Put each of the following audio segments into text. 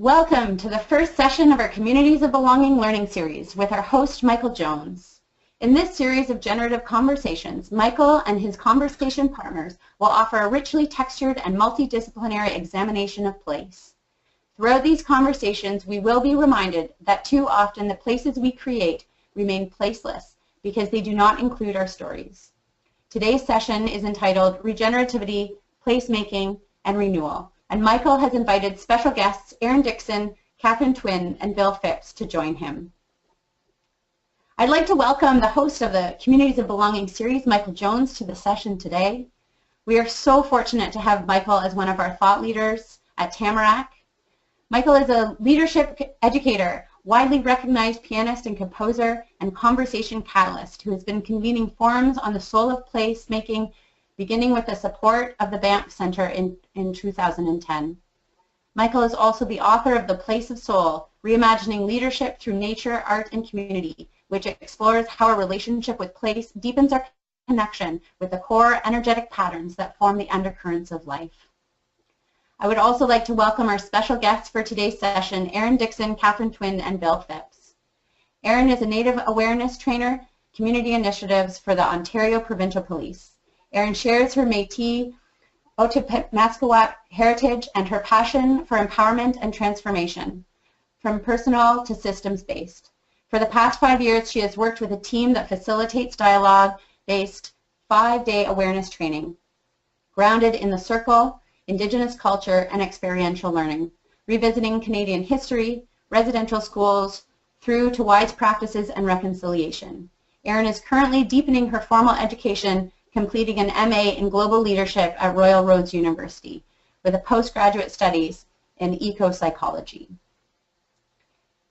Welcome to the first session of our Communities of Belonging Learning Series with our host, Michael Jones. In this series of generative conversations, Michael and his conversation partners will offer a richly textured and multidisciplinary examination of place. Throughout these conversations, we will be reminded that too often the places we create remain placeless because they do not include our stories. Today's session is entitled Regenerativity, Placemaking, and Renewal, and Michael has invited special guests Erin Dixon, Catherine Twin, and Bill Phipps to join him. I'd like to welcome the host of the Communities of Belonging series, Michael Jones, to the session today. We are so fortunate to have Michael as one of our thought leaders at Tamarack. Michael is a leadership educator, widely recognized pianist and composer, and conversation catalyst who has been convening forums on the soul of placemaking, beginning with the support of the Banff Center in 2010. Michael is also the author of The Place of Soul, Reimagining Leadership Through Nature, Art, and Community, which explores how our relationship with place deepens our connection with the core energetic patterns that form the undercurrents of life. I would also like to welcome our special guests for today's session, Erin Dixon, Catherine Twin, and Bill Phipps. Erin is a Native Awareness Trainer, Community Initiatives for the Ontario Provincial Police. Erin shares her Métis Otipemisiwak heritage and her passion for empowerment and transformation, from personal to systems-based. For the past 5 years, she has worked with a team that facilitates dialogue-based 5-day awareness training, grounded in the circle, Indigenous culture, and experiential learning, revisiting Canadian history, residential schools, through to wise practices and reconciliation. Erin is currently deepening her formal education, completing an MA in Global Leadership at Royal Roads University, with a postgraduate studies in eco-psychology.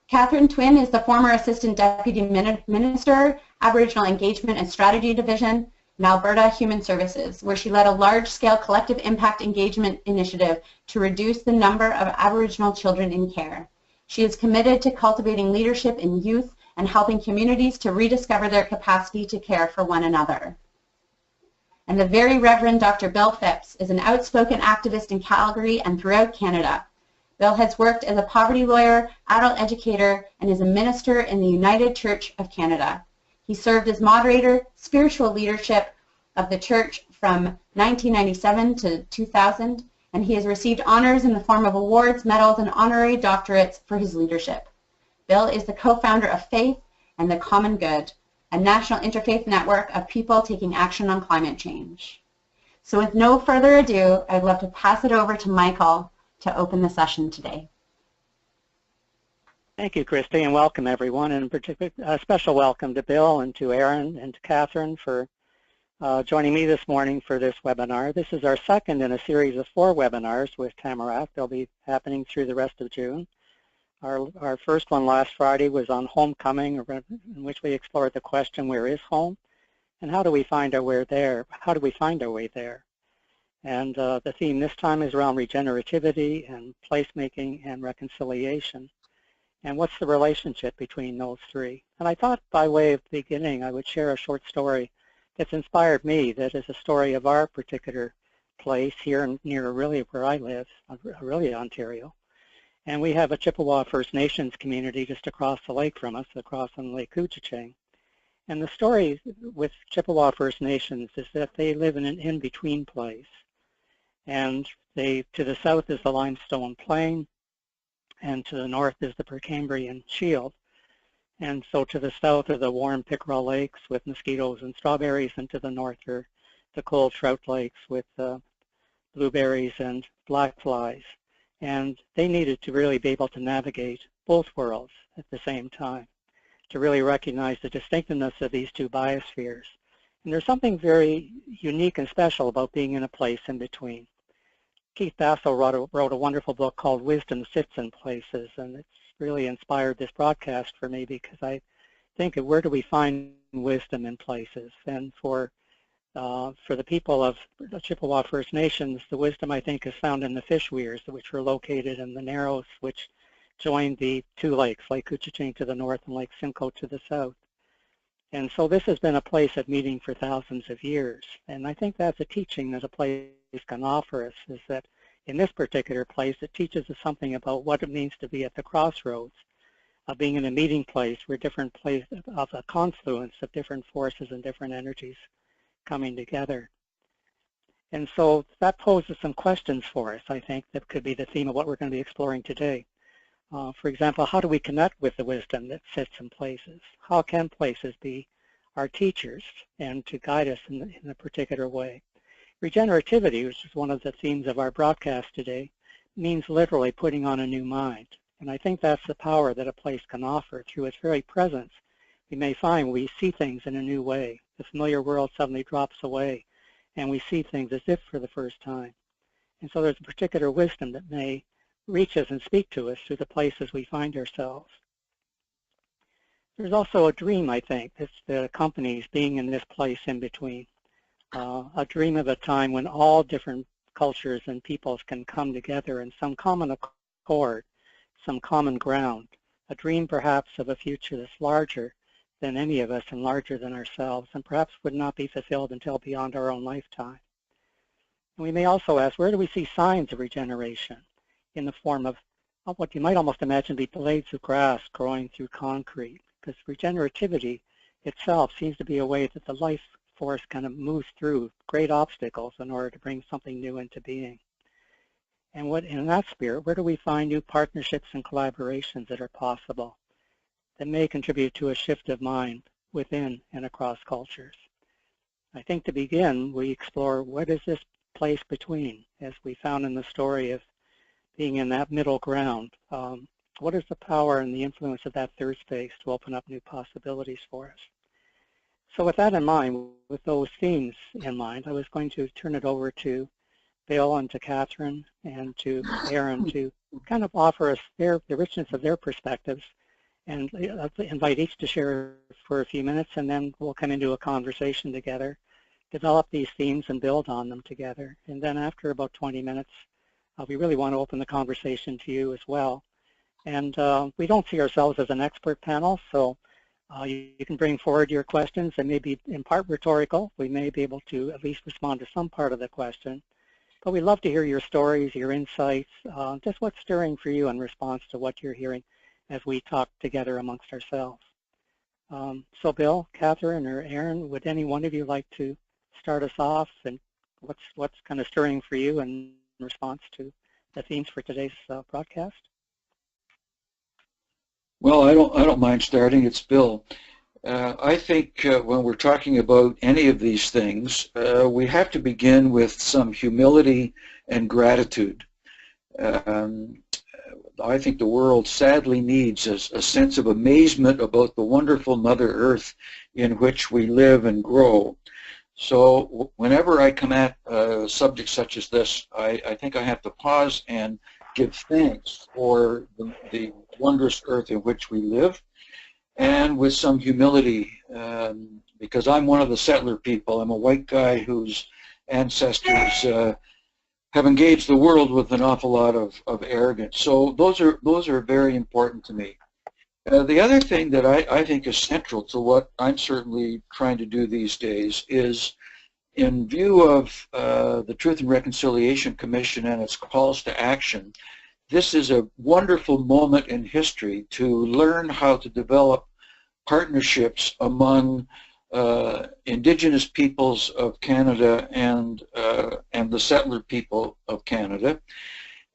Catherine Twin is the former Assistant Deputy Minister, Aboriginal Engagement and Strategy Division, in Alberta Human Services, where she led a large-scale collective impact engagement initiative to reduce the number of Aboriginal children in care. She is committed to cultivating leadership in youth and helping communities to rediscover their capacity to care for one another. And the very Reverend Dr. Bill Phipps is an outspoken activist in Calgary and throughout Canada. Bill has worked as a poverty lawyer, adult educator, and is a minister in the United Church of Canada. He served as moderator, spiritual leadership of the church from 1997 to 2000, and he has received honors in the form of awards, medals, and honorary doctorates for his leadership. Bill is the co-founder of Faith and the Common Good, a national interfaith network of people taking action on climate change. So with no further ado, I'd love to pass it over to Michael to open the session today. Thank you, Christy, and welcome everyone, and in particular, a special welcome to Bill and to Erin and to Catherine for joining me this morning for this webinar. This is our second in a series of 4 webinars with Tamarack. They'll be happening through the rest of June. Our first one last Friday was on homecoming, in which we explored the question, where is home? And how do we find our way there? How do we find our way there? And the theme this time is around regenerativity and placemaking and reconciliation. And what's the relationship between those 3? And I thought by way of beginning I would share a short story that's inspired me, that is a story of our particular place here near really where I live, really Ontario. And we have a Chippewa First Nations community just across the lake from us, across on Lake Couchiching. And the story with Chippewa First Nations is that they live in an in-between place. And to the south is the limestone plain, and to the north is the Precambrian shield. And so to the south are the warm pickerel lakes with mosquitoes and strawberries, and to the north are the cold trout lakes with blueberries and black flies. And they needed to really be able to navigate both worlds at the same time, to really recognize the distinctiveness of these 2 biospheres. And there's something very unique and special about being in a place in between. Keith Basso wrote a wonderful book called Wisdom Sits in Places, and it's really inspired this broadcast for me, because I think of where do we find wisdom in places. And for the people of the Chippewa First Nations, the wisdom, I think, is found in the fish weirs, which are located in the narrows which join the 2 lakes, Lake Couchiching to the north and Lake Simcoe to the south. And so this has been a place of meeting for thousands of years. And I think that's a teaching that a place can offer us, is that in this particular place, it teaches us something about what it means to be at the crossroads of being in a meeting place where different places of a confluence of different forces and different energies coming together. And so that poses some questions for us, I think, that could be the theme of what we're going to be exploring today. For example, how do we connect with the wisdom that sits in places? How can places be our teachers and to guide us in a particular way? Regenerativity, which is one of the themes of our broadcast today, means literally putting on a new mind. And I think that's the power that a place can offer. Through its very presence, we may find we see things in a new way. The familiar world suddenly drops away, and we see things as if for the first time. And so there's a particular wisdom that may reach us and speak to us through the places we find ourselves. There's also a dream, I think, that accompanies being in this place in between. A dream of a time when all different cultures and peoples can come together in some common accord, some common ground. A dream perhaps of a future that's larger than any of us and larger than ourselves, and perhaps would not be fulfilled until beyond our own lifetime. And we may also ask, where do we see signs of regeneration in the form of what you might almost imagine be blades of grass growing through concrete? Because regenerativity itself seems to be a way that the life force kind of moves through great obstacles in order to bring something new into being. And what, in that spirit, where do we find new partnerships and collaborations that are possible that may contribute to a shift of mind within and across cultures? I think to begin, we explore what is this place between, as we found in the story of being in that middle ground. What is the power and the influence of that third space to open up new possibilities for us? So with that in mind, with those themes in mind, I was going to turn it over to Bill and to Catherine and to Erin to kind of offer us the richness of their perspectives, and invite each to share for a few minutes, and then we'll come into a conversation together, develop these themes and build on them together. And then after about 20 minutes, we really want to open the conversation to you as well. And we don't see ourselves as an expert panel, so you can bring forward your questions. They may be in part rhetorical. We may be able to at least respond to some part of the question. But we'd love to hear your stories, your insights, just what's stirring for you in response to what you're hearing as we talk together amongst ourselves. So Bill, Catherine, or Erin, would any one of you like to start us off, and what's kind of stirring for you in response to the themes for today's broadcast? Well, I don't mind starting. It's Bill. I think when we're talking about any of these things, we have to begin with some humility and gratitude. I think the world sadly needs a sense of amazement about the wonderful Mother Earth in which we live and grow. So whenever I come at subjects such as this, I think I have to pause and give thanks for the wondrous earth in which we live, and with some humility, because I'm one of the settler people. I'm a white guy whose ancestors have engaged the world with an awful lot of arrogance. So those are very important to me. The other thing that I think is central to what I'm certainly trying to do these days is, in view of the Truth and Reconciliation Commission and its calls to action, this is a wonderful moment in history to learn how to develop partnerships among Indigenous peoples of Canada and the settler people of Canada.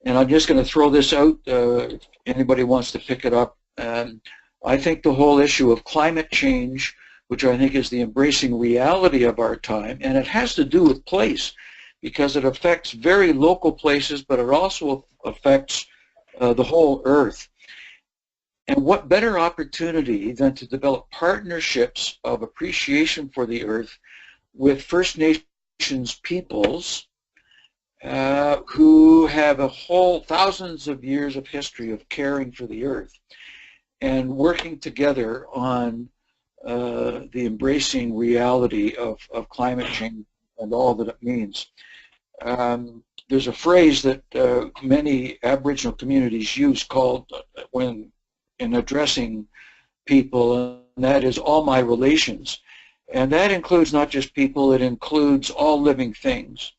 And I'm just going to throw this out if anybody wants to pick it up. I think the whole issue of climate change, which I think is the embracing reality of our time, and it has to do with place, because it affects very local places, but it also affects the whole earth. And what better opportunity than to develop partnerships of appreciation for the earth with First Nations peoples who have a whole thousands of years of history of caring for the earth and working together on the embracing reality of climate change and all that it means. There's a phrase that many Aboriginal communities use called, when in addressing people, and that is all my relations. And that includes not just people, it includes all living things.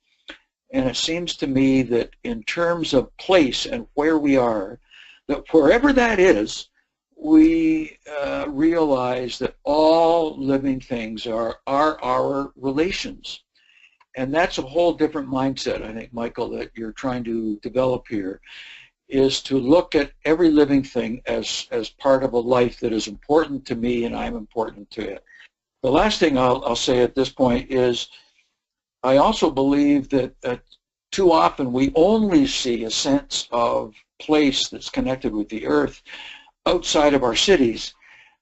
And it seems to me that in terms of place and where we are, that wherever that is, we realize that all living things are our relations. And that's a whole different mindset, I think, Michael, that you're trying to develop here, is to look at every living thing as part of a life that is important to me and I'm important to it. The last thing I'll say at this point is I also believe that too often we only see a sense of place that's connected with the earth outside of our cities.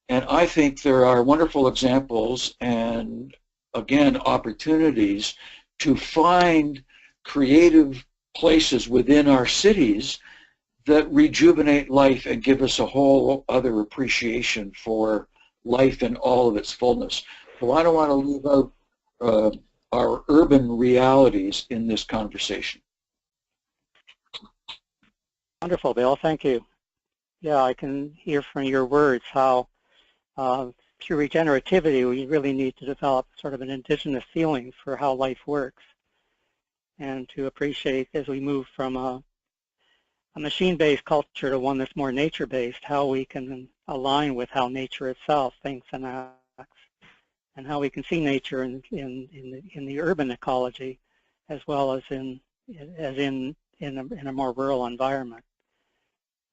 And I think there are wonderful examples and, again, opportunities to find creative places within our cities that rejuvenate life and give us a whole other appreciation for life in all of its fullness. So I don't want to leave out our urban realities in this conversation. Wonderful, Bill. Thank you. Yeah, I can hear from your words how through regenerativity we really need to develop sort of an indigenous feeling for how life works, and to appreciate as we move from a machine-based culture to one that's more nature-based, how we can align with how nature itself thinks and acts, and how we can see nature in the urban ecology as well as in a more rural environment.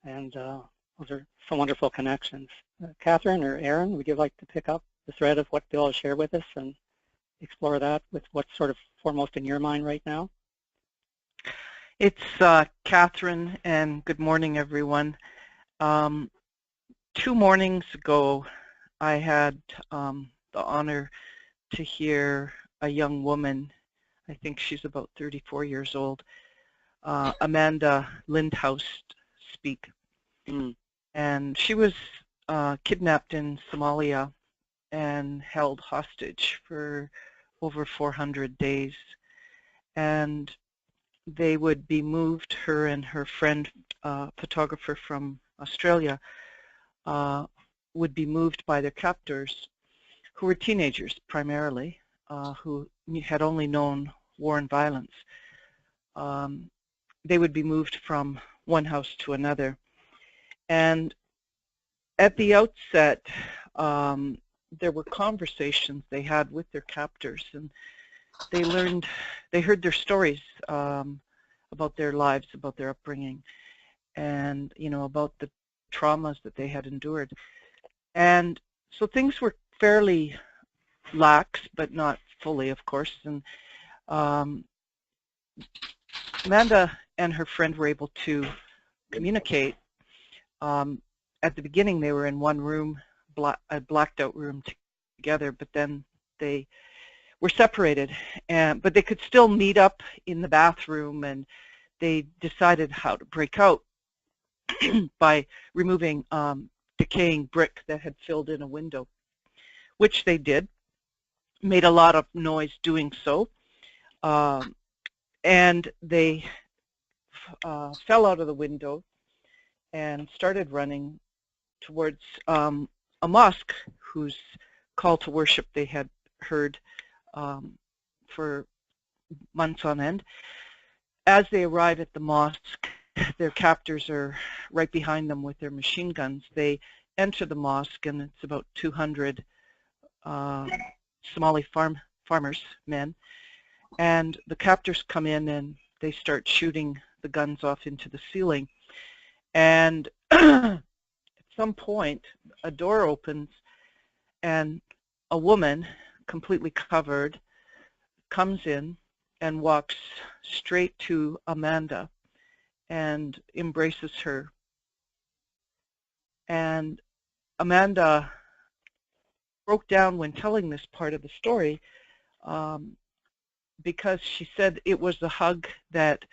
And those are some wonderful connections. Catherine or Erin, would you like to pick up the thread of what Bill has shared with us and explore that with what's sort of foremost in your mind right now? It's Catherine, and good morning, everyone. 2 mornings ago, I had the honor to hear a young woman, I think she's about 34 years old, Amanda Lindhouse, speak. And she was kidnapped in Somalia and held hostage for over 400 days. And they would be moved, her and her friend, photographer from Australia, would be moved by their captors, who were teenagers primarily, who had only known war and violence. They would be moved from one house to another. And at the outset, there were conversations they had with their captors, and they heard their stories about their lives, about their upbringing, and about the traumas that they had endured. And so things were fairly lax, but not fully, of course. And Amanda and her friend were able to communicate. At the beginning, they were in one room, a blacked out room together, but then they were separated, but they could still meet up in the bathroom, and they decided how to break out by removing decaying brick that had filled in a window, which they did, made a lot of noise doing so, and they fell out of the window and started running towards a mosque whose call to worship they had heard for months on end. As they arrive at the mosque, their captors are right behind them with their machine guns. They enter the mosque, and it's about 200 Somali farmers, men, and the captors come in and they start shooting the guns off into the ceiling. And at some point, a door opens, and a woman, completely covered, comes in and walks straight to Amanda and embraces her. And Amanda broke down when telling this part of the story because she said it was the hug that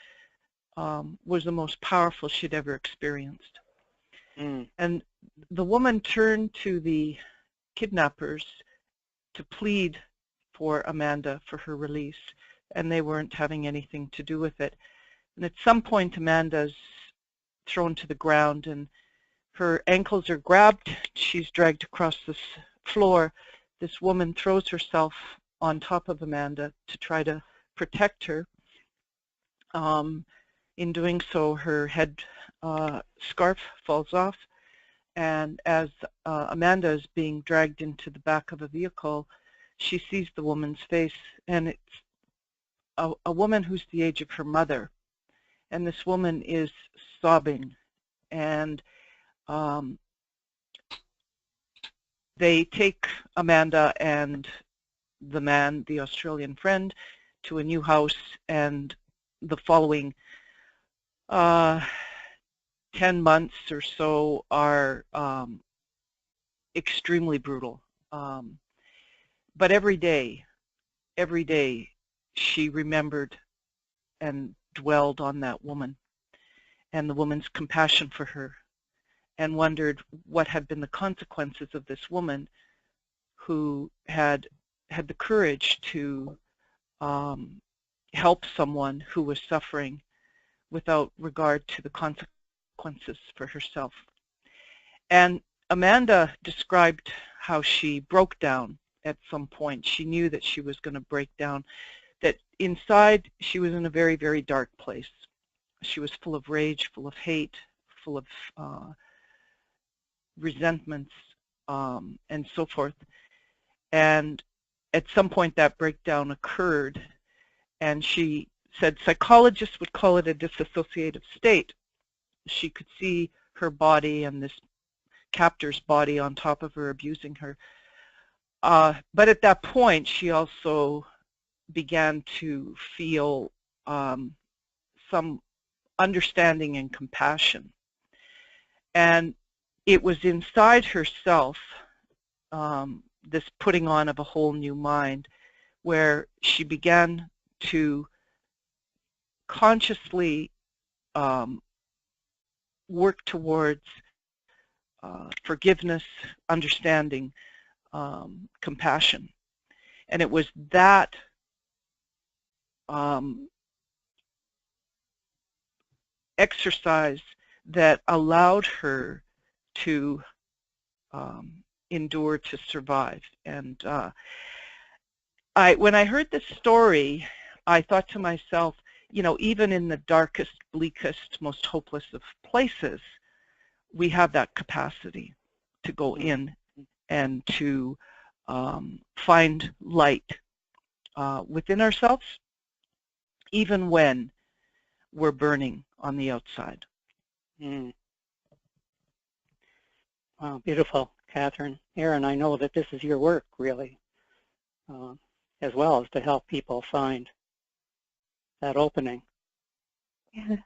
was the most powerful she'd ever experienced. And the woman turned to the kidnappers to plead for Amanda for her release, and they weren't having anything to do with it. And at some point, Amanda's thrown to the ground, and her ankles are grabbed. She's dragged across this floor. This woman throws herself on top of Amanda to try to protect her. In doing so, her head scarf falls off, and as Amanda is being dragged into the back of a vehicle, she sees the woman's face, and it's a woman who's the age of her mother, and this woman is sobbing, and they take Amanda and the man, the Australian friend, to a new house, and the following 10 months or so are extremely brutal. But every day, she remembered and dwelled on that woman and the woman's compassion for her, and wondered what had been the consequences of this woman who had the courage to help someone who was suffering without regard to the consequences for herself. And Amanda described how she broke down at some point. She knew that she was going to break down, that inside she was in a very, very dark place. She was full of rage, full of hate, full of resentments, and so forth. And at some point that breakdown occurred, and she said psychologists would call it a dissociative state. She could see her body and this captor's body on top of her, abusing her. But at that point, she also began to feel some understanding and compassion. And it was inside herself, this putting on of a whole new mind, where she began to consciously work towards forgiveness, understanding, compassion. And it was that exercise that allowed her to endure, to survive. And when I heard this story, I thought to myself, you know, even in the darkest, bleakest, most hopeless of places, we have that capacity to go in and to find light within ourselves, even when we're burning on the outside. Wow, beautiful, Catherine. Erin, I know that this is your work, really, as well as to help people find that opening. Yeah.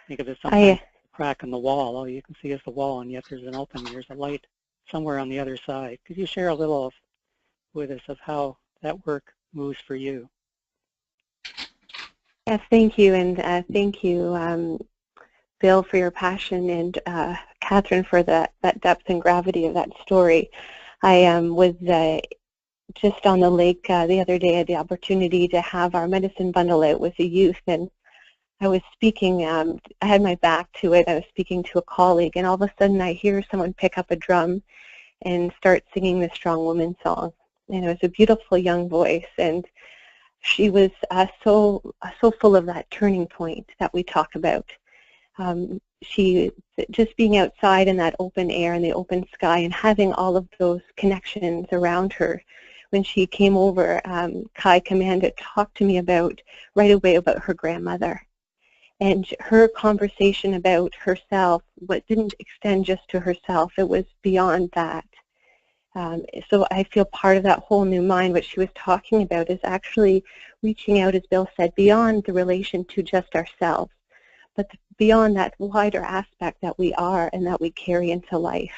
Think of it sometimes crack in the wall. All you can see is the wall, and yet there's an opening. There's a light somewhere on the other side. Could you share a little with us of how that work moves for you? Yes, thank you, and thank you, Bill, for your passion, and Catherine for that depth and gravity of that story. I was just on the lake the other day. I had the opportunity to have our medicine bundle out with the youth, and I was speaking, I had my back to it. I was speaking to a colleague, and all of a sudden I hear someone pick up a drum and start singing the Strong Woman song. And it was a beautiful young voice, and she was so full of that turning point that we talk about. She just being outside in that open air and the open sky and having all of those connections around her. When she came over, Kai Commanda talked to me right away about her grandmother. And her conversation about herself, what didn't extend just to herself, it was beyond that. So I feel part of that whole new mind, what she was talking about, is actually reaching out, as Bill said, beyond the relation to just ourselves, but beyond that wider aspect that we are and that we carry into life.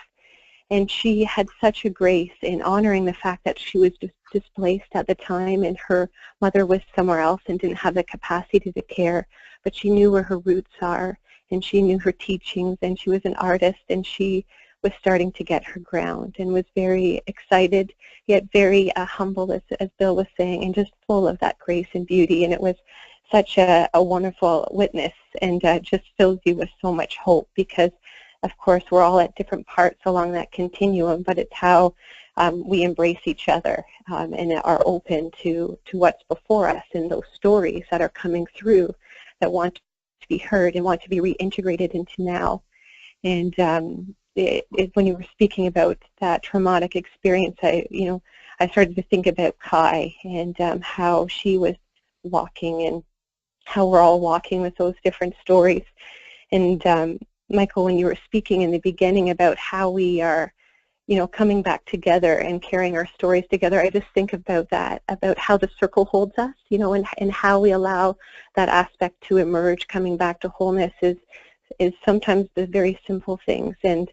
And she had such a grace in honoring the fact that she was displaced at the time, and her mother was somewhere else and didn't have the capacity to care, but she knew where her roots are, and she knew her teachings, and she was an artist, and she was starting to get her ground, and was very excited, yet very humble, as Bill was saying, and just full of that grace and beauty. And it was such a wonderful witness, and just fills you with so much hope, because of course we're all at different parts along that continuum, but it's how we embrace each other and are open to what's before us, and those stories that are coming through that want to be heard and want to be reintegrated into now. And when you were speaking about that traumatic experience, I started to think about Kai and how she was walking and how we're all walking with those different stories. And Michael, when you were speaking in the beginning about how we are, coming back together and carrying our stories together, I just think about that, about how the circle holds us, and how we allow that aspect to emerge. Coming back to wholeness is sometimes the very simple things. And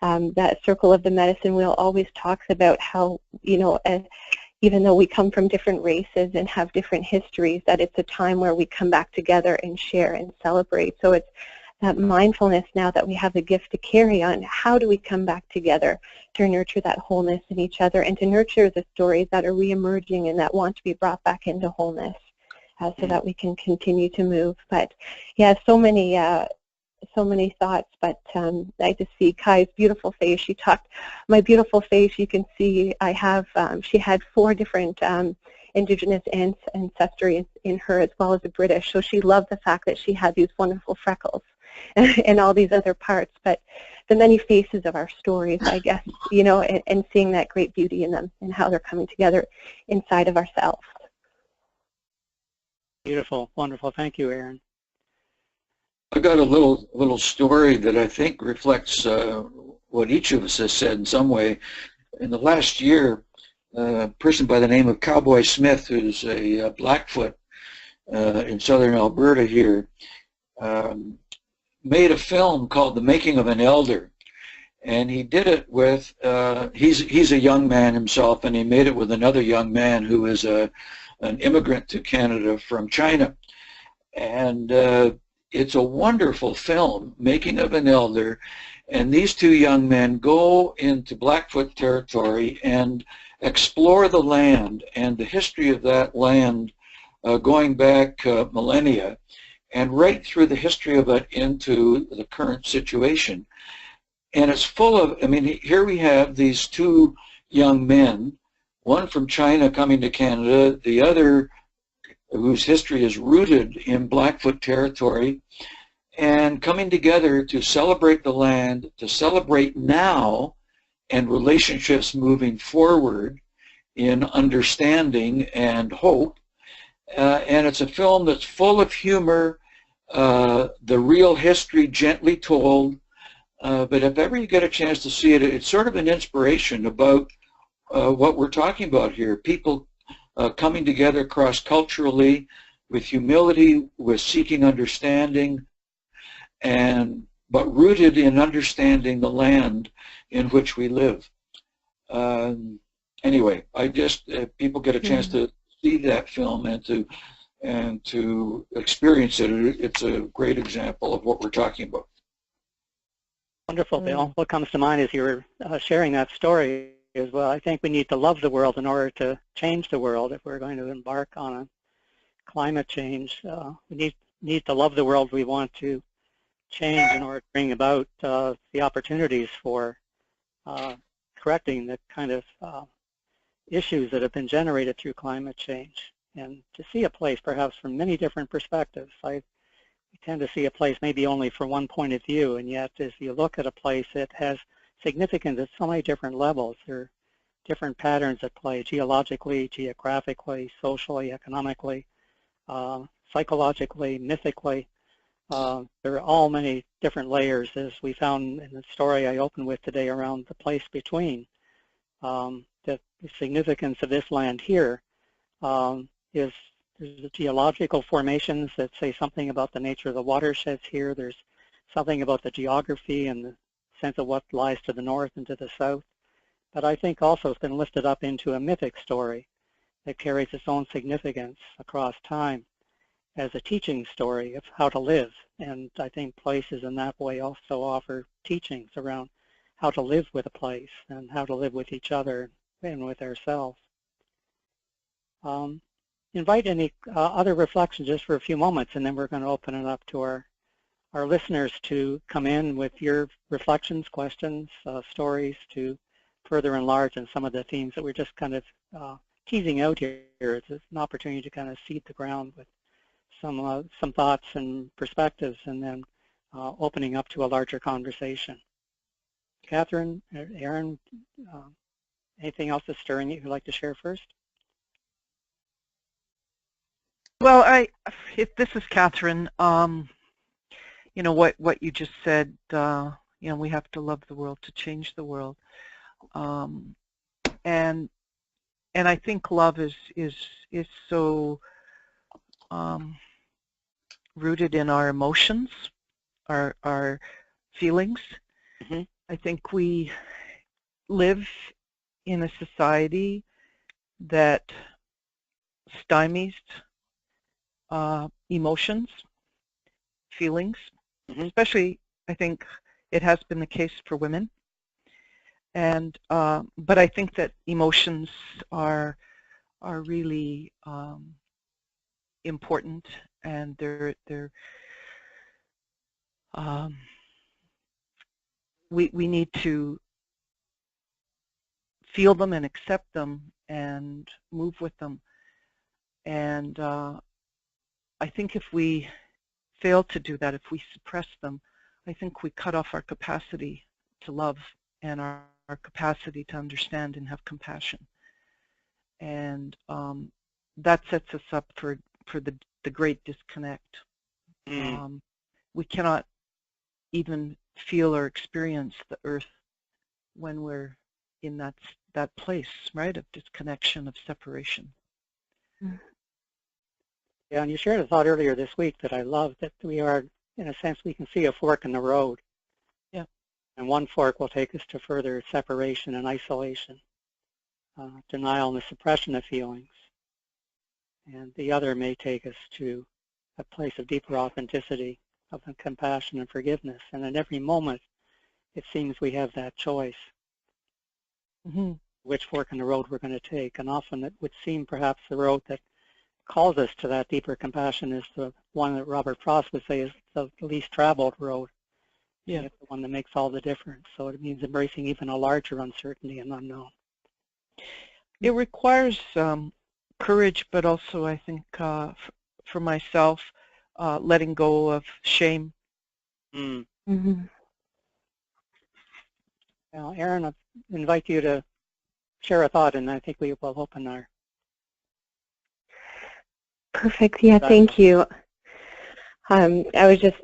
that circle of the medicine wheel always talks about how, even though we come from different races and have different histories, that it's a time where we come back together and share and celebrate. So it's that mindfulness now that we have a gift to carry on. How do we come back together to nurture that wholeness in each other and to nurture the stories that are reemerging and that want to be brought back into wholeness so that we can continue to move. But yeah, so many thoughts, but I just see Kai's beautiful face. She talked, my beautiful face, you can see I have, she had 4 different Indigenous ancestry in her, as well as a British, so she loved the fact that she had these wonderful freckles and all these other parts, but the many faces of our stories, I guess, and seeing that great beauty in them and how they're coming together inside of ourselves. Beautiful, wonderful. Thank you, Erin. I got a little story that I think reflects what each of us has said in some way. In the last year, a person by the name of Cowboy Smith, who's a Blackfoot in southern Alberta here, made a film called The Making of an Elder. And he did it with, he's a young man himself, and he made it with another young man who is an immigrant to Canada from China. And it's a wonderful film, Making of an Elder, and these 2 young men go into Blackfoot territory and explore the land and the history of that land going back millennia, and right through the history of it into the current situation. And it's full of, here we have these 2 young men, one from China coming to Canada, the other whose history is rooted in Blackfoot territory, and coming together to celebrate the land, to celebrate now and relationships moving forward in understanding and hope. And it's a film that's full of humor, the real history gently told, but if ever you get a chance to see it, it's sort of an inspiration about what we're talking about here. People coming together cross-culturally with humility, with seeking understanding, but rooted in understanding the land in which we live. Anyway, if people get a chance to see that film and to experience it, it's a great example of what we're talking about. Wonderful, Bill. What comes to mind as you were sharing that story is, well, I think we need to love the world in order to change the world. If we're going to embark on a climate change, we need to love the world we want to change in order to bring about the opportunities for correcting the kind of issues that have been generated through climate change, and to see a place perhaps from many different perspectives. We tend to see a place maybe only from one point of view, and yet as you look at a place, it has significance at so many different levels. There are different patterns at play, geologically, geographically, socially, economically, psychologically, mythically. There are all many different layers, as we found in the story I opened with today around the place between. The significance of this land here is there's the geological formations that say something about the nature of the watersheds here. There's something about the geography and the sense of what lies to the north and to the south. But I think also it's been lifted up into a mythic story that carries its own significance across time as a teaching story of how to live. And I think places in that way also offer teachings around how to live with a place and how to live with each other and with ourselves. Invite any other reflections just for a few moments, and then we're going to open it up to our listeners to come in with your reflections, questions, stories to further enlarge on some of the themes that we're just kind of teasing out here. It's an opportunity to kind of seed the ground with some thoughts and perspectives, and then opening up to a larger conversation. Catherine, Erin, anything else that's stirring you you'd like to share first? Well, if this is Catherine, you know, what you just said, you know, we have to love the world to change the world. And I think love is so rooted in our emotions, our feelings. Mm-hmm. I think we live in a society that stymies emotions, feelings, mm-hmm. especially I think it has been the case for women. And but I think that emotions are really important, and we need to feel them and accept them and move with them. And I think if we fail to do that, if we suppress them, I think we cut off our capacity to love and our capacity to understand and have compassion. And that sets us up for the great disconnect. We cannot even feel or experience the earth when we're in that place, right, of disconnection, of separation. Yeah, and you shared a thought earlier this week that I love, that we are, in a sense, we can see a fork in the road. Yeah. And one fork will take us to further separation and isolation, denial and the suppression of feelings. And the other may take us to a place of deeper authenticity, of compassion and forgiveness. And at every moment, it seems we have that choice, which fork in the road we're going to take. And often it would seem perhaps the road that calls us to that deeper compassion is the one that Robert Frost would say is the least traveled road. Yeah. The one that makes all the difference. So it means embracing even a larger uncertainty and unknown. It requires courage, but also I think for myself, letting go of shame. Now, Erin, I invite you to share a thought, and I think we will open our... Perfect. Yeah, thank you. I was just,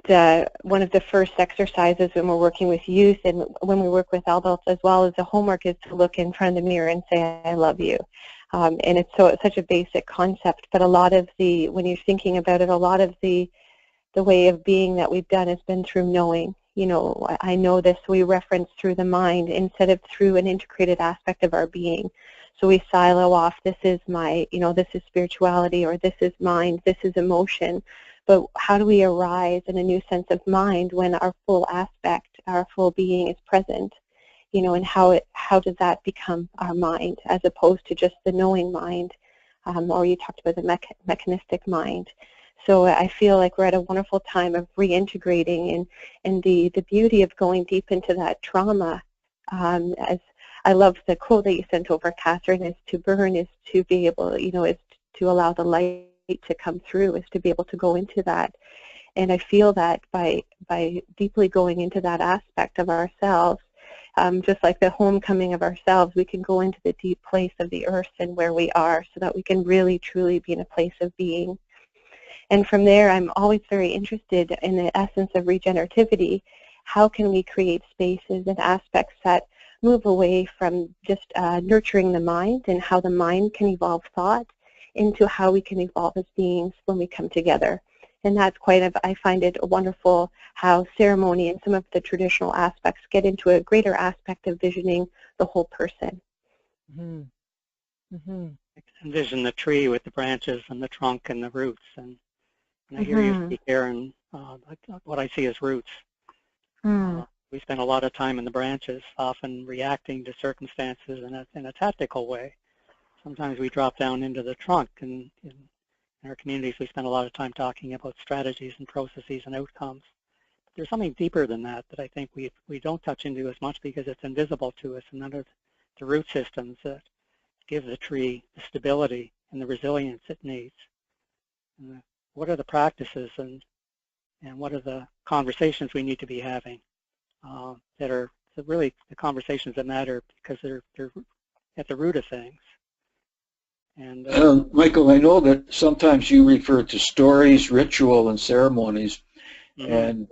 one of the first exercises when we're working with youth and when we work with adults as well as the homework is to look in front of the mirror and say, I love you. And it's such a basic concept, but a lot of when you're thinking about it, a lot of the way of being that we've done has been through knowing. You know, I know this, we reference through the mind instead of through an integrated aspect of our being. So we silo off, this is my, you know, this is spirituality, or this is mind, this is emotion. But how do we arise in a new sense of mind when our full aspect, our full being is present? You know, and how does that become our mind as opposed to just the knowing mind, or you talked about the mechanistic mind. So I feel like we're at a wonderful time of reintegrating, and the beauty of going deep into that trauma. As I love the quote that you sent over, Catherine, is to burn, is to be able, you know, is to allow the light to come through, is to be able to go into that. And I feel that by deeply going into that aspect of ourselves, just like the homecoming of ourselves, we can go into the deep place of the earth and where we are so that we can really, truly be in a place of being. And from there, I'm always very interested in the essence of regenerativity. How can we create spaces and aspects that move away from just nurturing the mind and how the mind can evolve thought into how we can evolve as beings when we come together. And that's I find it wonderful how ceremony and some of the traditional aspects get into a greater aspect of visioning the whole person. Envision the tree with the branches and the trunk and the roots. And I hear you speak, Erin, what I see as roots. We spend a lot of time in the branches, often reacting to circumstances in a tactical way. Sometimes we drop down into the trunk, and in our communities we spend a lot of time talking about strategies and processes and outcomes. But there's something deeper than that I think we don't touch into as much because it's invisible to us, and under the root systems that give the tree the stability and the resilience it needs. And the are the practices and what are the conversations we need to be having that are really the conversations that matter because they're at the root of things. And Michael, I know that sometimes you refer to stories, ritual, and ceremonies, and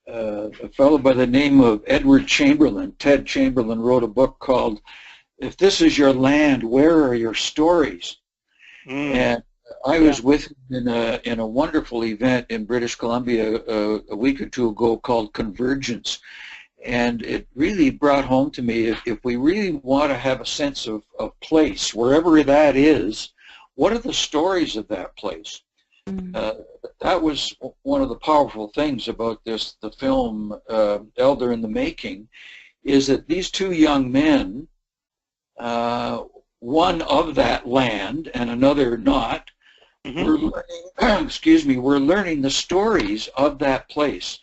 a fellow by the name of Ted Chamberlain, wrote a book called "If This Is Your Land, Where Are Your Stories?" And I was with him in a wonderful event in British Columbia a week or two ago called Convergence. And it really brought home to me, if we really want to have a sense of place, wherever that is, what are the stories of that place? That was one of the powerful things about the film Elder in the Making, is that these two young men, one of that land and another not, were learning, we're learning the stories of that place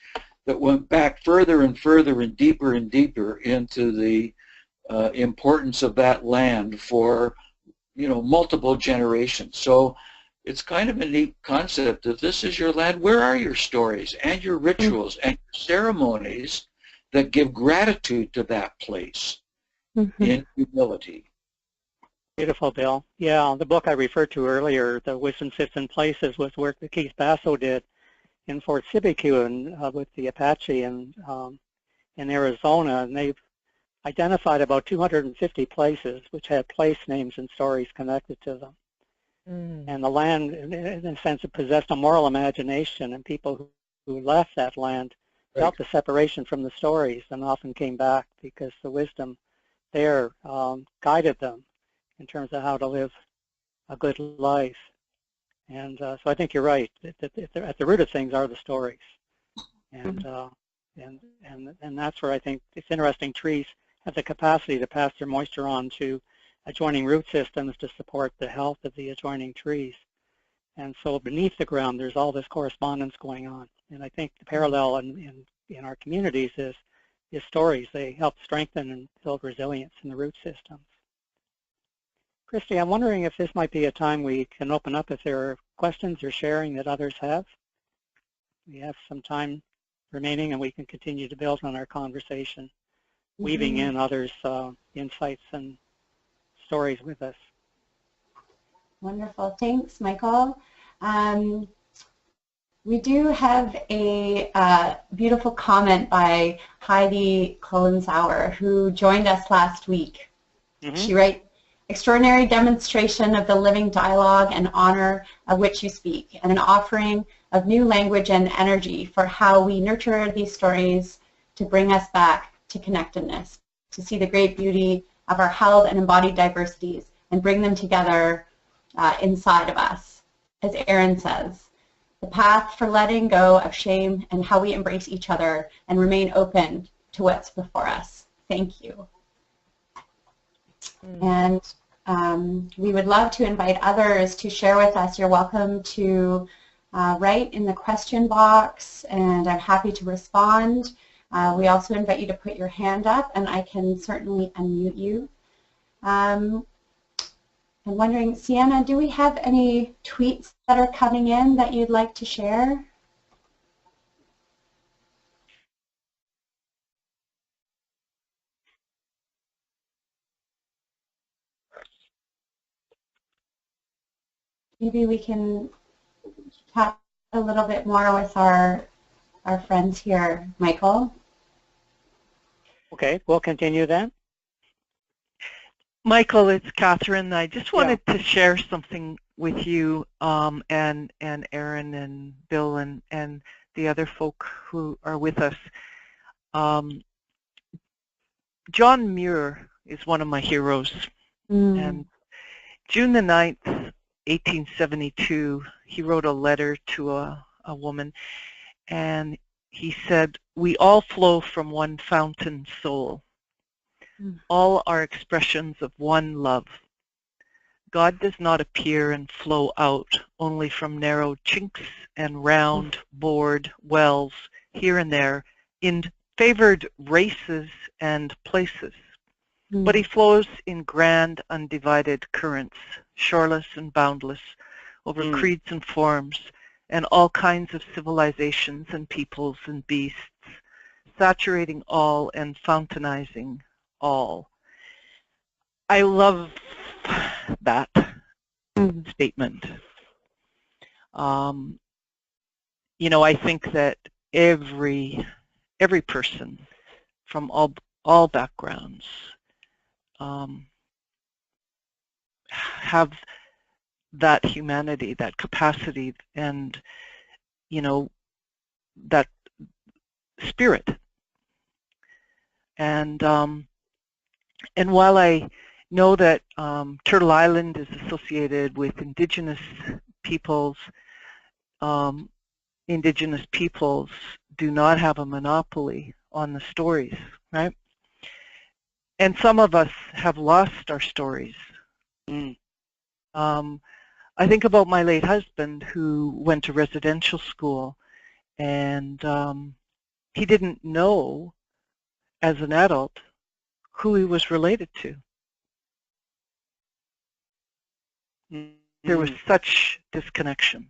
that went back further and further and deeper into the importance of that land for, multiple generations. So it's kind of a neat concept that this is your land. Where are your stories and your rituals and your ceremonies that give gratitude to that place in humility? Beautiful, Bill. Yeah, the book I referred to earlier, The Wisdom Sits in Places, was work that Keith Basso did in Fort Sibicu with the Apache in Arizona, and they've identified about 250 places which had place names and stories connected to them. And the land, in a sense, it possessed a moral imagination, and people who left that land felt the separation from the stories and often came back because the wisdom there guided them in terms of how to live a good life. And so I think you're right. At the root of things are the stories, and that's where I think it's interesting. Trees have the capacity to pass their moisture on to adjoining root systems to support the health of the adjoining trees. And so beneath the ground, there's all this correspondence going on. And I think the parallel in our communities is stories. They help strengthen and build resilience in the root systems. Christy, I'm wondering if this might be a time we can open up if there are questions or sharing that others have. We have some time remaining and we can continue to build on our conversation, weaving in others' insights and stories with us. Wonderful. Thanks, Michael. We do have a beautiful comment by Heidi Collins, who joined us last week. She writes, "Extraordinary demonstration of the living dialogue and honor of which you speak, and an offering of new language and energy for how we nurture these stories to bring us back to connectedness, to see the great beauty of our held and embodied diversities and bring them together inside of us." As Erin says, the path for letting go of shame and how we embrace each other and remain open to what's before us. Thank you. And we would love to invite others to share with us. You're welcome to write in the question box, and I'm happy to respond. We also invite you to put your hand up, and I can certainly unmute you. I'm wondering, Sienna, do we have any tweets that are coming in that you'd like to share? Maybe we can talk a little bit more with our friends here, Michael. Okay, we'll continue then. Michael, it's Catherine. I just wanted to share something with you and Erin and Bill and the other folk who are with us. John Muir is one of my heroes. And June the 9th, 1872, he wrote a letter to a woman, and he said, "We all flow from one fountain soul. All are expressions of one love. God does not appear and flow out only from narrow chinks and round, bored wells here and there in favored races and places. But he flows in grand, undivided currents, shoreless and boundless, over creeds and forms, and all kinds of civilizations and peoples and beasts, saturating all and fountainizing all. I love that statement. You know, I think that every person from all backgrounds have that humanity, that capacity, and, you know, that spirit. And while I know that Turtle Island is associated with indigenous peoples do not have a monopoly on the stories, right? And some of us have lost our stories. I think about my late husband, who went to residential school, and he didn't know as an adult who he was related to. There was such disconnection.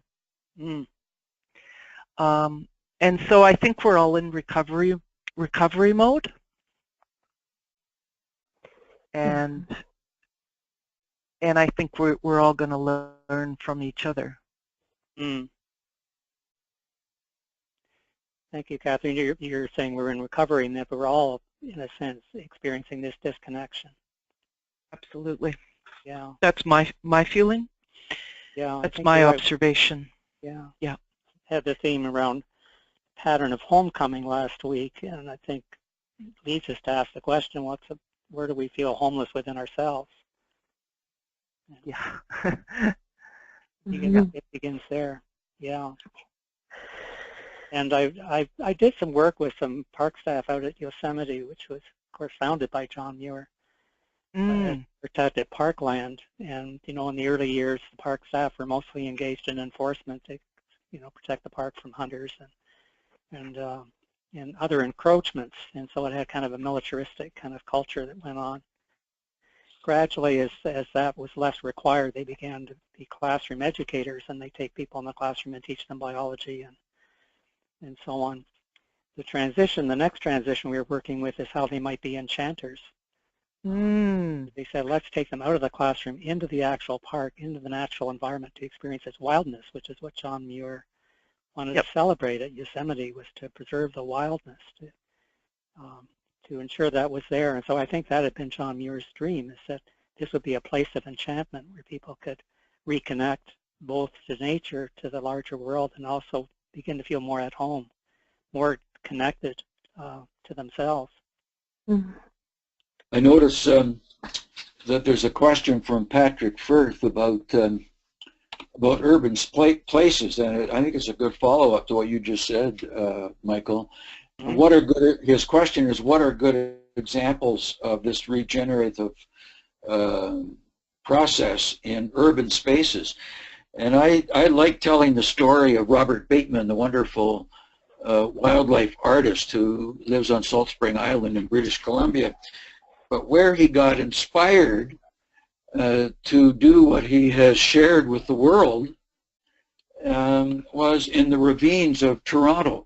And so I think we're all in recovery mode, and I think we're all going to learn from each other. Thank you, Catherine. You're saying we're in recovery, and that we're all, in a sense, experiencing this disconnection. Absolutely. Yeah. That's my feeling. Yeah. That's my observation. Yeah. Yeah. Had the theme around pattern of homecoming last week, and I think it leads us to ask the question: where do we feel homeless within ourselves? Yeah. It begins there. Yeah. And I did some work with some park staff out at Yosemite, which was, of course, founded by John Muir, protected parkland. And, you know, in the early years, the park staff were mostly engaged in enforcement to, you know, protect the park from hunters and other encroachments. And so it had kind of a militaristic kind of culture that went on. Gradually, as that was less required, they began to be classroom educators, and they take people in the classroom and teach them biology and so on. The next transition we were working with is how they might be enchanters. They said, let's take them out of the classroom into the actual park, into the natural environment to experience its wildness, which is what John Muir wanted to celebrate at Yosemite, was to preserve the wildness, to ensure that was there. And so I think that had been John Muir's dream, is that this would be a place of enchantment where people could reconnect both to nature, to the larger world, and also begin to feel more at home, more connected to themselves. I notice that there's a question from Patrick Firth about urban places, and I think it's a good follow-up to what you just said, Michael. His question is, what are good examples of this regenerative process in urban spaces? And I like telling the story of Robert Bateman, the wonderful wildlife artist who lives on Salt Spring Island in British Columbia. But where he got inspired to do what he has shared with the world was in the ravines of Toronto.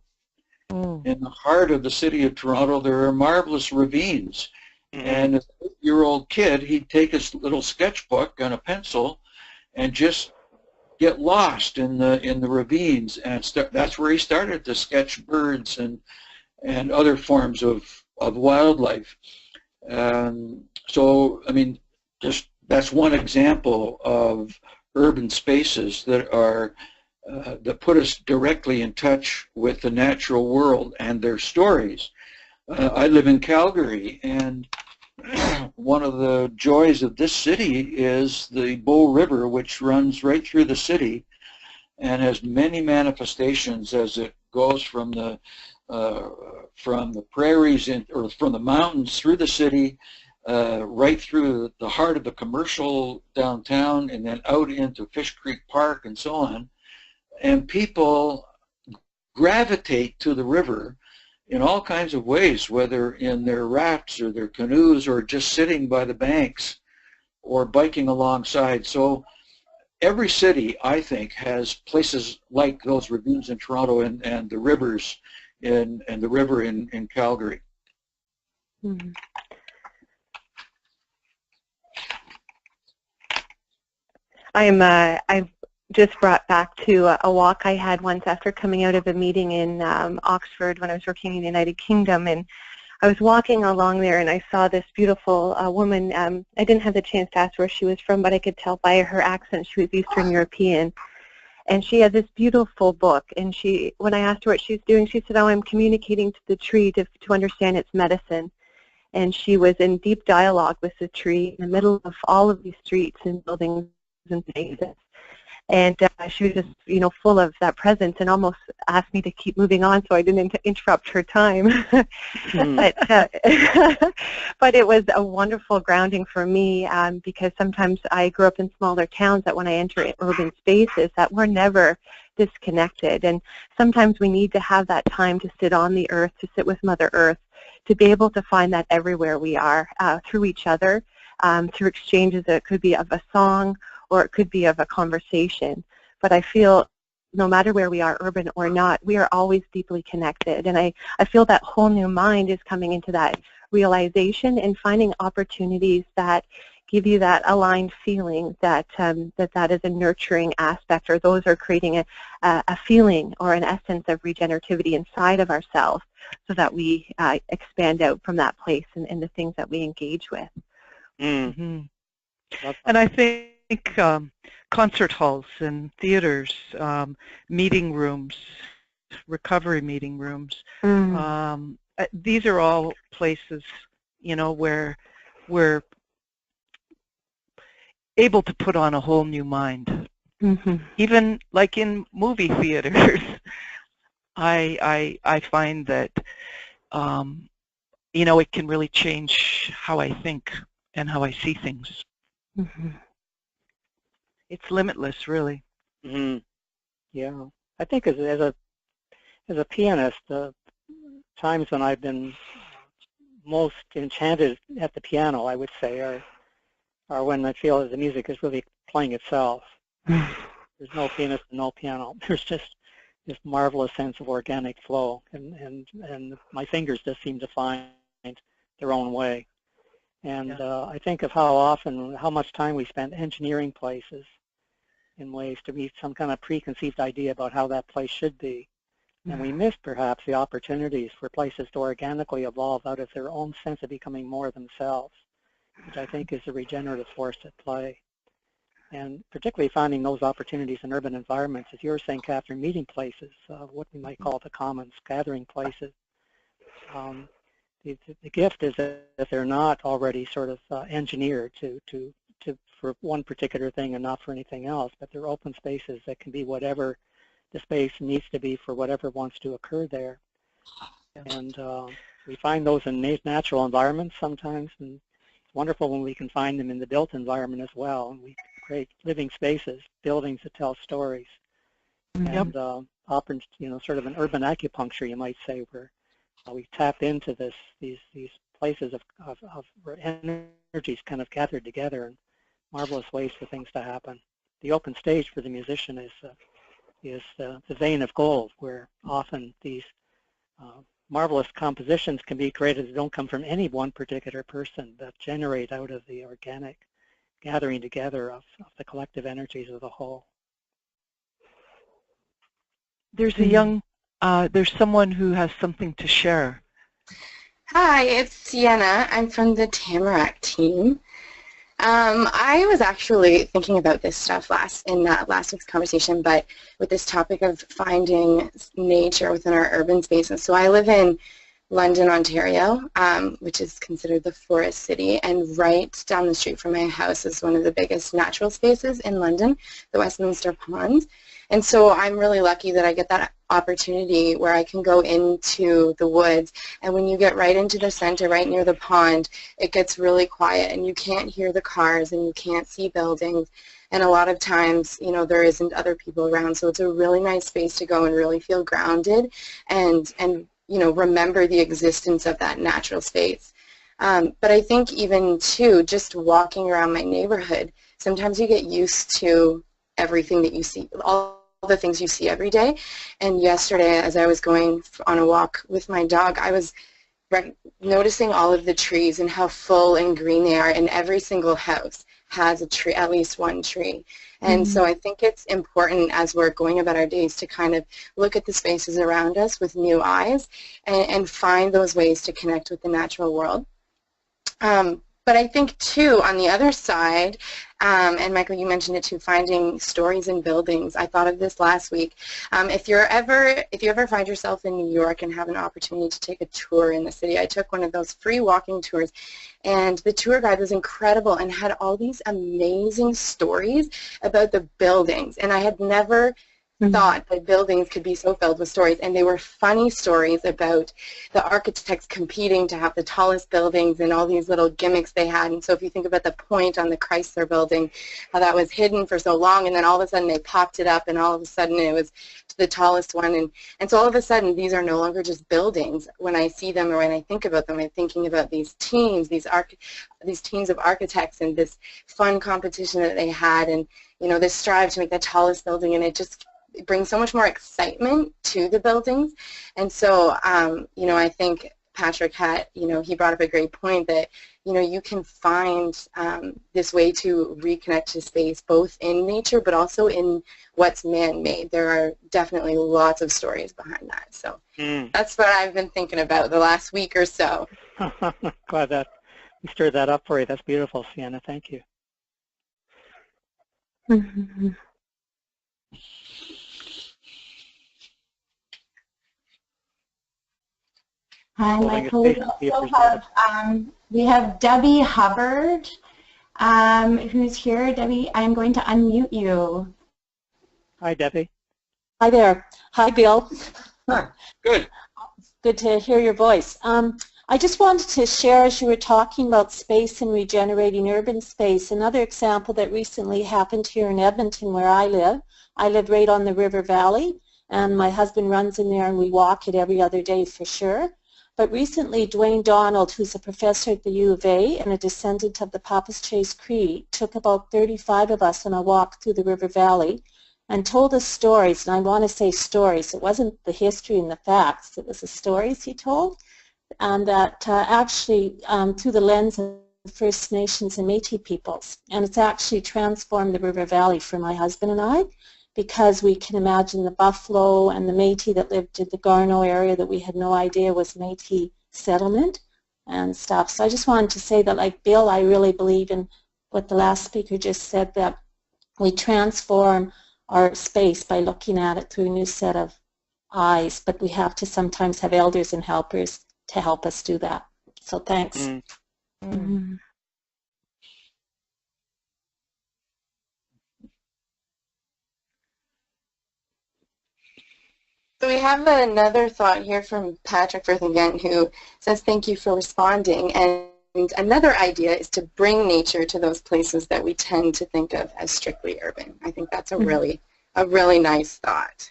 In the heart of the city of Toronto, there are marvelous ravines. And as an 8-year-old kid, he'd take his little sketchbook and a pencil and just get lost in the ravines, and that's where he started to sketch birds and other forms of wildlife. So, I mean, just that's one example of urban spaces that are that put us directly in touch with the natural world and their stories. I live in Calgary, and one of the joys of this city is the Bow River, which runs right through the city and has many manifestations as it goes from the prairies or from the mountains through the city, right through the heart of the commercial downtown, and then out into Fish Creek Park and so on. And people gravitate to the river in all kinds of ways, whether in their rafts or their canoes or just sitting by the banks or biking alongside. So every city, I think, has places like those ravines in Toronto and the rivers and the river in Calgary. Mm-hmm. I've just brought back to a walk I had once after coming out of a meeting in Oxford when I was working in the United Kingdom, and I was walking along there and I saw this beautiful woman. I didn't have the chance to ask where she was from, but I could tell by her accent she was Eastern European. And she had this beautiful book, and when I asked her what she was doing, she said, "Oh, I'm communicating to the tree to understand its medicine." And she was in deep dialogue with the tree in the middle of all of these streets and buildings and spaces. And she was just, full of that presence, and almost asked me to keep moving on so I didn't interrupt her time. But it was a wonderful grounding for me, because sometimes I grew up in smaller towns that when I enter urban spaces that we're never disconnected. And sometimes we need to have that time to sit on the earth, to sit with Mother Earth, to be able to find that everywhere we are, through each other, through exchanges that could be of a song or it could be of a conversation. But I feel no matter where we are, urban or not, we are always deeply connected. And I feel that whole new mind is coming into that realization and finding opportunities that give you that aligned feeling that that is a nurturing aspect, or those are creating a feeling or an essence of regenerativity inside of ourselves, so that we expand out from that place and the things that we engage with. Mm-hmm. And I think concert halls and theaters, meeting rooms, recovery meeting rooms, these are all places, where we're able to put on a whole new mind. Mm-hmm. Even like in movie theaters, I find that it can really change how I think and how I see things. Mm-hmm. It's limitless, really. Mm-hmm. Yeah, I think as a pianist, the times when I've been most enchanted at the piano, I would say, are when I feel that the music is really playing itself. There's no pianist and no piano. There's just this marvelous sense of organic flow, and my fingers just seem to find their own way. And I think of how much time we spend engineering places in ways to meet some kind of preconceived idea about how that place should be. And we miss perhaps the opportunities for places to organically evolve out of their own sense of becoming more themselves, which I think is a regenerative force at play. And particularly finding those opportunities in urban environments, as you were saying, Catherine, meeting places, what we might call the commons, gathering places. The gift is that they're not already sort of engineered for one particular thing and not for anything else, but they're open spaces that can be whatever the space needs to be for whatever wants to occur there. And we find those in natural environments sometimes, and it's wonderful when we can find them in the built environment as well. And we create living spaces, buildings that tell stories. And often, sort of an urban acupuncture, you might say, where we tap into these places of where energies kind of gathered together in marvelous ways for things to happen. The open stage for the musician is the vein of gold, where often these marvelous compositions can be created that don't come from any one particular person, but generate out of the organic gathering together of the collective energies of the whole. There's there's someone who has something to share. Hi, it's Sienna. I'm from the Tamarack team. I was actually thinking about this stuff in last week's conversation, but with this topic of finding nature within our urban spaces. So I live in London, Ontario, which is considered the forest city, and right down the street from my house is one of the biggest natural spaces in London, the Westminster Ponds. And so I'm really lucky that I get that opportunity where I can go into the woods, and when you get right into the center, right near the pond, it gets really quiet and you can't hear the cars and you can't see buildings, and a lot of times, there isn't other people around, so it's a really nice space to go and really feel grounded and remember the existence of that natural space. But I think even too, just walking around my neighborhood, sometimes you get used to everything that you see, all the things you see every day. And yesterday, as I was going on a walk with my dog, I was noticing all of the trees and how full and green they are, and every single house has a tree, at least one tree. And so I think it's important as we're going about our days to kind of look at the spaces around us with new eyes and find those ways to connect with the natural world. But I think, too, on the other side, and Michael, you mentioned it too, finding stories in buildings. I thought of this last week. If you ever find yourself in New York and have an opportunity to take a tour in the city, I took one of those free walking tours, and the tour guide was incredible and had all these amazing stories about the buildings. And I had never thought that buildings could be so filled with stories, and they were funny stories about the architects competing to have the tallest buildings and all these little gimmicks they had. And so if you think about the point on the Chrysler building, how that was hidden for so long, and then all of a sudden they popped it up, and all of a sudden it was the tallest one. And so all of a sudden these are no longer just buildings. When I see them or when I think about them, I'm thinking about these teams, these teams of architects, and this fun competition that they had, and this strive to make the tallest building, and it brings so much more excitement to the buildings. And so, I think Patrick had, he brought up a great point that, you can find this way to reconnect to space, both in nature, but also in what's man-made. There are definitely lots of stories behind that. So that's what I've been thinking about the last week or so. Glad that you stirred that up for you. That's beautiful, Sienna. Thank you. Hi, Michael. We have Debbie Hubbard, who's here. Debbie, I'm going to unmute you. Hi, Debbie. Hi there. Hi, Bill. Huh. Good. Good to hear your voice. I just wanted to share, as you were talking about space and regenerating urban space, another example that recently happened here in Edmonton where I live. I live right on the river valley, and my husband runs in there, and we walk it every other day for sure. But recently, Dwayne Donald, who's a professor at the U of A and a descendant of the Papas Chase Cree, took about 35 of us on a walk through the river valley and told us stories, and I want to say stories. It wasn't the history and the facts. It was the stories he told, and that actually through the lens of First Nations and Métis peoples. And it's actually transformed the river valley for my husband and I, because we can imagine the buffalo and the Métis that lived in the Garneau area that we had no idea was Métis settlement and stuff. So I just wanted to say that, like Bill, I really believe in what the last speaker just said, that we transform our space by looking at it through a new set of eyes, but we have to sometimes have elders and helpers to help us do that. So thanks. So we have another thought here from Patrick Firth again, who says, thank you for responding. And another idea is to bring nature to those places that we tend to think of as strictly urban. I think that's a really nice thought.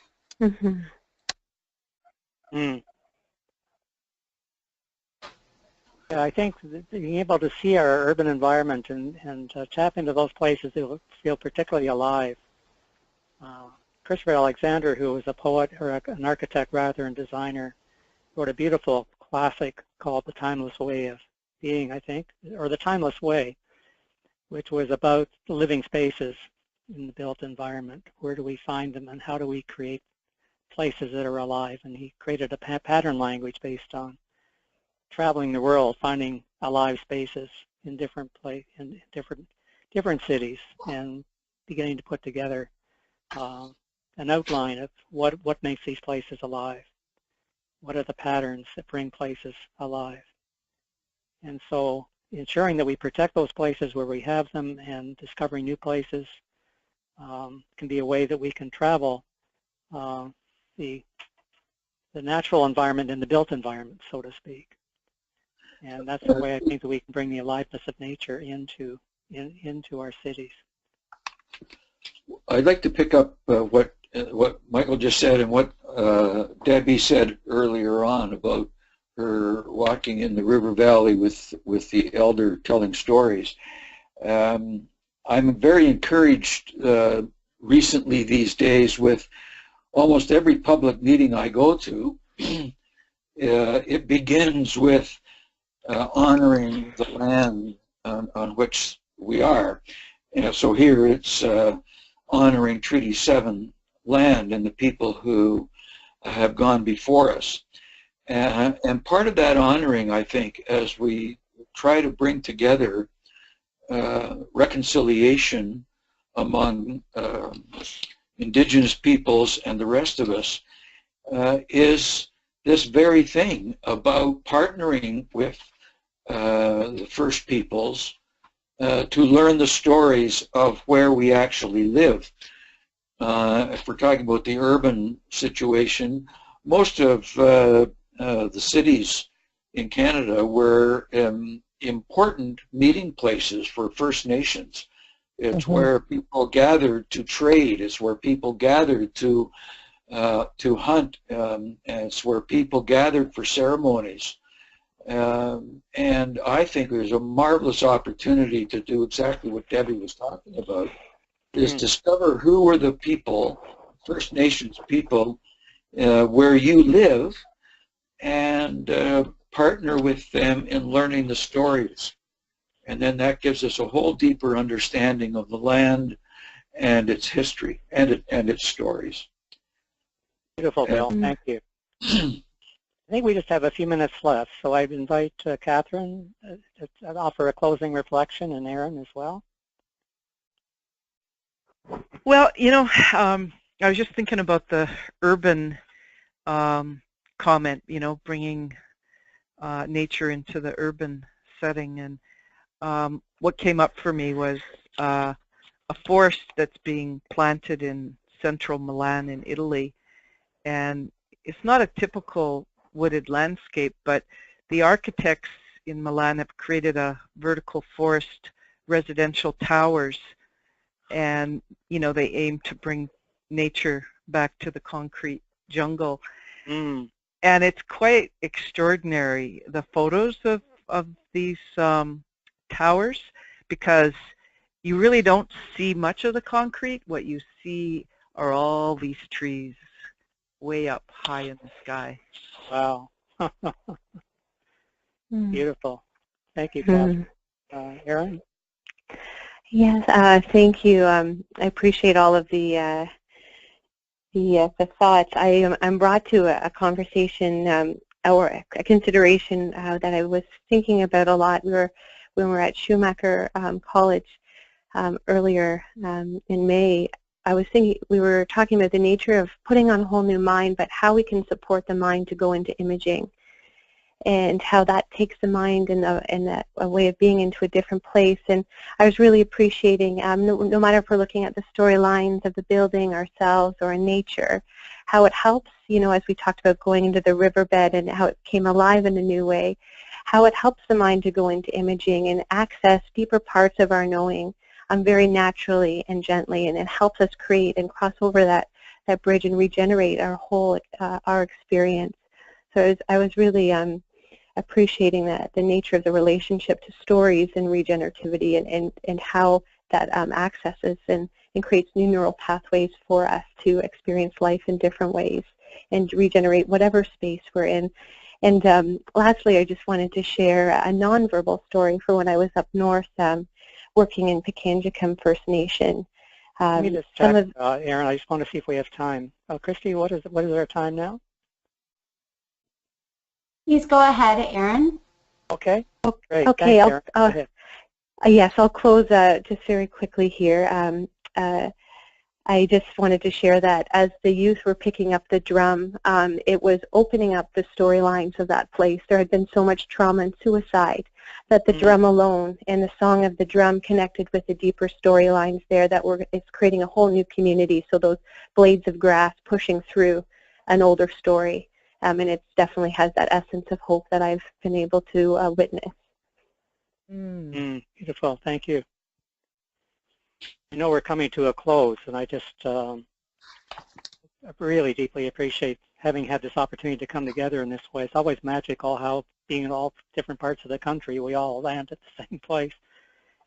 Yeah, I think being able to see our urban environment and tap into those places that will feel particularly alive. Christopher Alexander, who was a poet, or an architect rather, and designer, wrote a beautiful classic called The Timeless Way of Being, I think, or The Timeless Way, which was about the living spaces in the built environment. Where do we find them, and how do we create places that are alive? And he created a pattern language based on traveling the world, finding alive spaces in different different cities, and beginning to put together an outline of what makes these places alive. What are the patterns that bring places alive? And so ensuring that we protect those places where we have them and discovering new places can be a way that we can travel the natural environment and the built environment, so to speak. And that's the way I think that we can bring the aliveness of nature into our cities. I'd like to pick up what Michael just said and what Debbie said earlier on about her walking in the river valley with the elder telling stories. I'm very encouraged recently these days with almost every public meeting I go to. It begins with honoring the land on which we are. So here it's honoring Treaty 7 land and the people who have gone before us. And part of that honoring, I think, as we try to bring together reconciliation among indigenous peoples and the rest of us, is this very thing about partnering with the First Peoples to learn the stories of where we actually live. If we're talking about the urban situation, most of the cities in Canada were important meeting places for First Nations. It's where people gathered to trade. It's where people gathered to hunt. And it's where people gathered for ceremonies. And I think there's a marvelous opportunity to do exactly what Debbie was talking about, is discover who were the people, First Nations people, where you live, and partner with them in learning the stories. And then that gives us a whole deeper understanding of the land and its history and its stories. Beautiful, Bill. Thank you. I think we just have a few minutes left, so I'd invite Catherine to offer a closing reflection, and Erin as well. Well, you know, I was just thinking about the urban comment, you know, bringing nature into the urban setting. And what came up for me was a forest that's being planted in central Milan in Italy. And it's not a typical wooded landscape, but the architects in Milan have created a vertical forest residential towers, and you know, they aim to bring nature back to the concrete jungle. And it's quite extraordinary, the photos of these towers, because you really don't see much of the concrete. What you see are all these trees way up high in the sky. Wow. Beautiful. Thank you, Catherine. Erin? Yes, thank you. I appreciate all of the thoughts. I'm brought to a conversation or a consideration that I was thinking about a lot. When we were at Schumacher College earlier in May. I was thinking, we were talking about the nature of putting on a whole new mind, but how we can support the mind to go into imaging, and how that takes the mind in a way of being into a different place. And I was really appreciating, no matter if we're looking at the storylines of the building, ourselves, or in nature, how it helps, you know, as we talked about going into the riverbed and how it came alive in a new way, how it helps the mind to go into imaging and access deeper parts of our knowing very naturally and gently, and it helps us create and cross over that bridge and regenerate our whole our experience. So I was really appreciating the nature of the relationship to stories and regenerativity, and how that accesses and creates new neural pathways for us to experience life in different ways and regenerate whatever space we're in. And lastly, I just wanted to share a nonverbal story for when I was up north working in Pikangikum First Nation. Let me just check, Erin, I just want to see if we have time. Christy, what is our time now? Please go ahead, Erin. Okay. Great. Okay. Thanks, Erin. Yes, I'll close just very quickly here. I just wanted to share that as the youth were picking up the drum, it was opening up the storylines of that place. There had been so much trauma and suicide that the drum alone and the song of the drum connected with the deeper storylines there it's creating a whole new community. So those blades of grass pushing through an older story. And it definitely has that essence of hope that I've been able to witness. Beautiful. Thank you. I know we're coming to a close, and I just really deeply appreciate having had this opportunity to come together in this way. It's always magical how, being in all different parts of the country, we all land at the same place.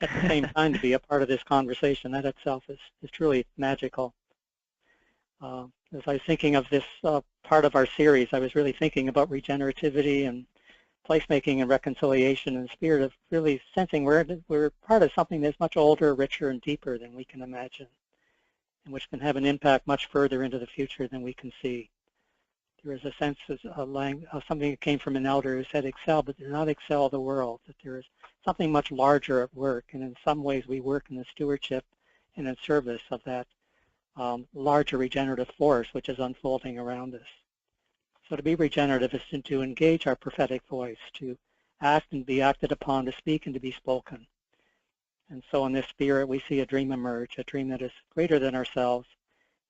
at the same time to be a part of this conversation. That itself is truly magical. As I was thinking of this part of our series, I was really thinking about regenerativity and placemaking and reconciliation in the spirit of really sensing we're part of something that's much older, richer, and deeper than we can imagine, and which can have an impact much further into the future than we can see. There is a sense of something that came from an elder who said, excel, but do not excel the world, that there is something much larger at work, and in some ways we work in the stewardship and in service of that larger regenerative force which is unfolding around us. So to be regenerative is to engage our prophetic voice, to act and be acted upon, to speak and to be spoken. And so in this spirit we see a dream emerge, a dream that is greater than ourselves,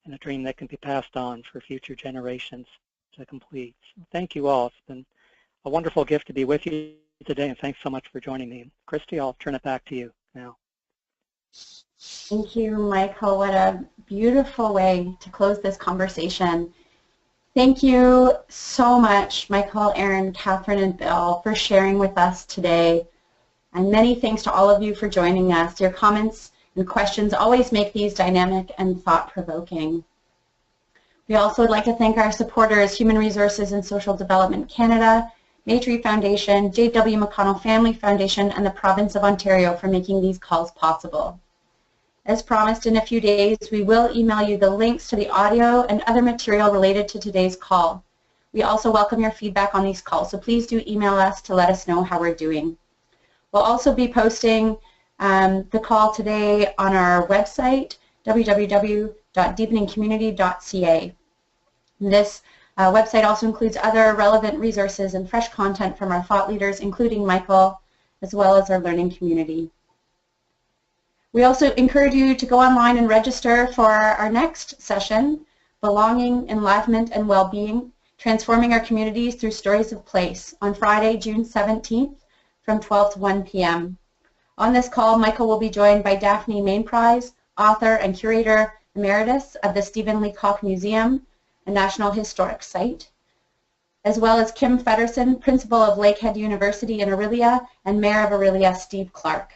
and a dream that can be passed on for future generations to complete. So thank you all. It's been a wonderful gift to be with you today, and thanks so much for joining me. Christy, I'll turn it back to you now. Thank you, Michael. What a beautiful way to close this conversation. Thank you so much, Michael, Erin, Catherine, and Bill, for sharing with us today. And many thanks to all of you for joining us. Your comments and questions always make these dynamic and thought-provoking. We also would like to thank our supporters, Human Resources and Social Development Canada, Maitrey Foundation, J.W. McConnell Family Foundation, and the Province of Ontario for making these calls possible. As promised, in a few days, we will email you the links to the audio and other material related to today's call. We also welcome your feedback on these calls, so please do email us to let us know how we're doing. We'll also be posting the call today on our website, www.deepeningcommunity.ca. This website also includes other relevant resources and fresh content from our thought leaders, including Michael, as well as our learning community. We also encourage you to go online and register for our next session, Belonging, Enlivenment, and Wellbeing, Transforming Our Communities Through Stories of Place, on Friday, June 17th from 12 to 1 p.m. On this call, Michael will be joined by Daphne Mainprize, author and curator emeritus of the Stephen Leacock Museum, a National Historic Site, as well as Kim Feddersen, principal of Lakehead University in Orillia, and mayor of Orillia, Steve Clark.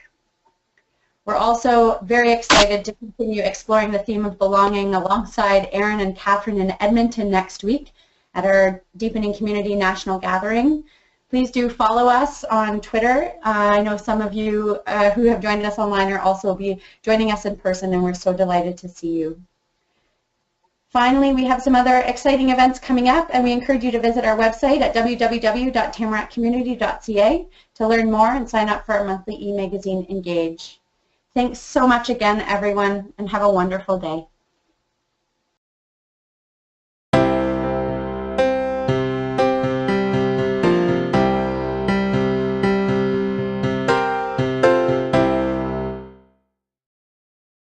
We're also very excited to continue exploring the theme of belonging alongside Erin and Catherine in Edmonton next week at our Deepening Community National Gathering. Please do follow us on Twitter. I know some of you who have joined us online are also be joining us in person, and we're so delighted to see you. Finally, we have some other exciting events coming up, and we encourage you to visit our website at www.tamarackcommunity.ca to learn more and sign up for our monthly e-magazine, Engage. Thanks so much again, everyone, and have a wonderful day.